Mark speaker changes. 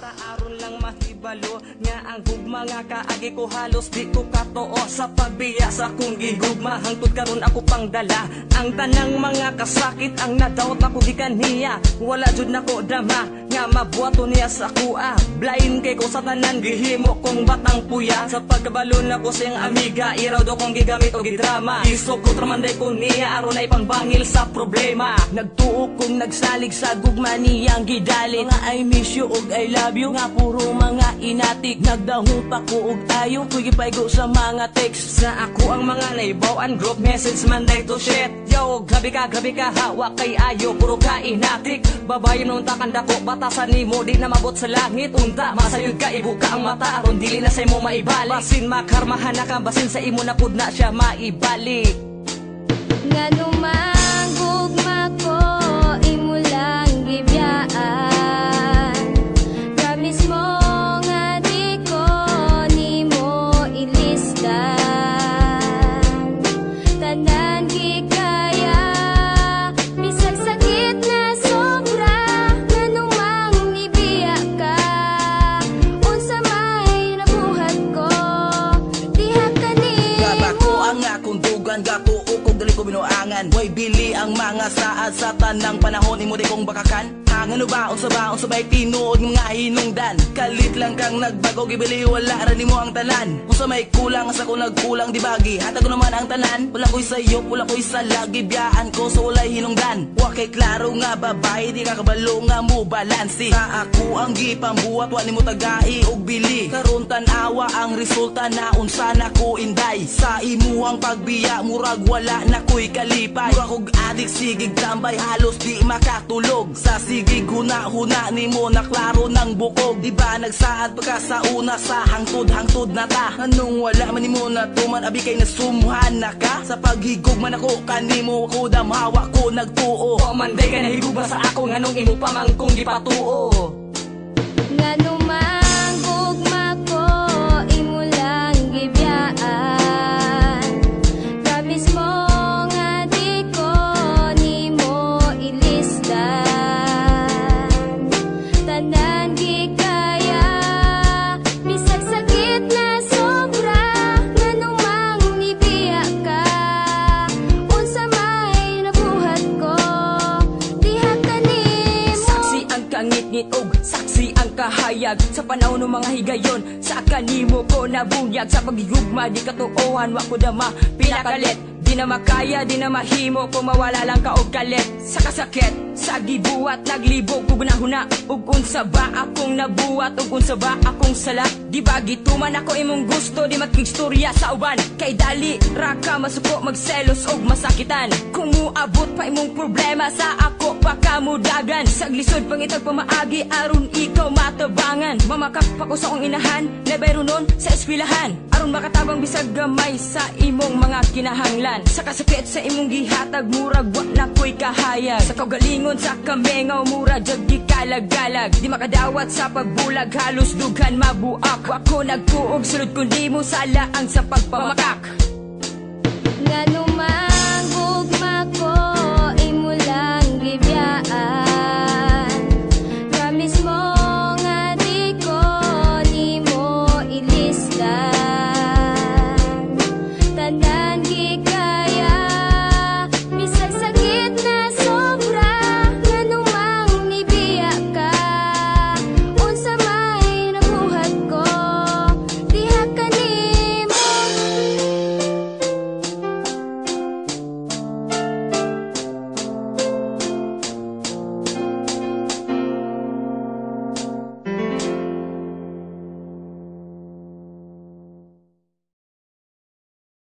Speaker 1: basta aron lang mahibalo nga ang gugma nga kaagi ko halos di ko katoo sa pagbiya sa kong gigugma hangtod karon ako pang dala ang tanang mga kasakit ang nadawat ako gikan niya wala jud nako dama nga mabuhato niya sa kuha blind kay ko sa tanan gihimo kong batang puya sa pagkabalon ako siyang amiga iraw do kong gigamit og gidrama isog ko tramanday ko niya aron ay pangbangil sa problema nagtuo kong nagsalig sa gugma niyang gidali nga I miss you og I love you nga puro mga inatik nagdahong pa ko og ayo kuy gipaygo sa mga text sa ako ang mga naibawan group message man day to shit yo grabe ka hawa kay ayo puro ka inatik babayan nun takanda ko batasan nimo di na mabot sa langit unta masayod ka ibuka ang mata aron dili na sa imo maibalik basin makarmahan na ka basin sa imo na pud na siya maibalik
Speaker 2: ngano man gugma ko imo lang gibiyaan promise mo nga di ko nimo ilisdan tanan gikaya bisag sakit na sobra ngano mang ibiya ka unsa may nabuhat ko diha kanimo
Speaker 3: gaba ko ang akong dugan gato ukog dali ko binuangan way bili ang mga saad sa tanang panahon imo di kong bakakan ano ba unsa bay tinuod mga hinungdan kalit lang kang nagbago gibili wala ra nimo ang tanan unsa may kulang sa ko nagkulang di bagi hatag ko naman ang tanan wala ko'y sayo wala ko'y sala gibiyaan ko so walay hinungdan wa kay klaro nga babae di ka kabalo nga mo balansi sa ako ang gipambuhat wa nimo tagai og bili karon tan-awa ang resulta na unsa na ko inday sa imuhang pagbiya murag wala na ko'y kalipay murag og adik sigig tambay halos di makatulog sa sige huna-huna nimo na klaro ng bukog diba nagsaad pagka sa una sa hangtod-hangtod na ta anong wala man nimo na tuman abi kay nasumuhan na ka sa paghigog man ako kanimo ako damhawa ko nagtuo
Speaker 1: o manday ka nahiguba sa ako nganong imo pa man kong gipatuo
Speaker 2: ngano man gugma ko imo lang gibiyaan promise mo nga di ko nimo ilisdan tanan gikaya bisag sakit na sobra ngano mang ibiya ka unsa may nabuhat ko diha kanimo
Speaker 1: saksi ang kangit-ngit og saksi ang kahayag sa panahon ng mga higayon sa kanimo ko nabunyag sa pagigugma di katuohan wa ko dama pinakalit di na makaya di na mahimo kung mawala lang ka og kalit sa kasakit sa gibuhat naglibog ug nahuna ug unsa ba akong nabuhat ug unsa ba akong sala di ba gituman ako imong gusto di makigstorya sa uban kay dali ra ka masuko magselos og masakitan kung muabot pa imong problema sa ako pa kamudagan saglisod pangitag pamaagi aron ikaw matabangan mamakap pa ko sa akong inahan lebay runon sa eskwelahan aron makatabang bisag gamay sa imong mga kinahanglan sa kasakit sa imong gihatag murag wa na ko'y kahayag sa kaugalingon sa kamengaw mura jud gikalag-galag di makadawat sa pagbulag halos dughan mabuak ako nagtuog sulod kundi mo sala ang sa pagpamakak
Speaker 2: ngano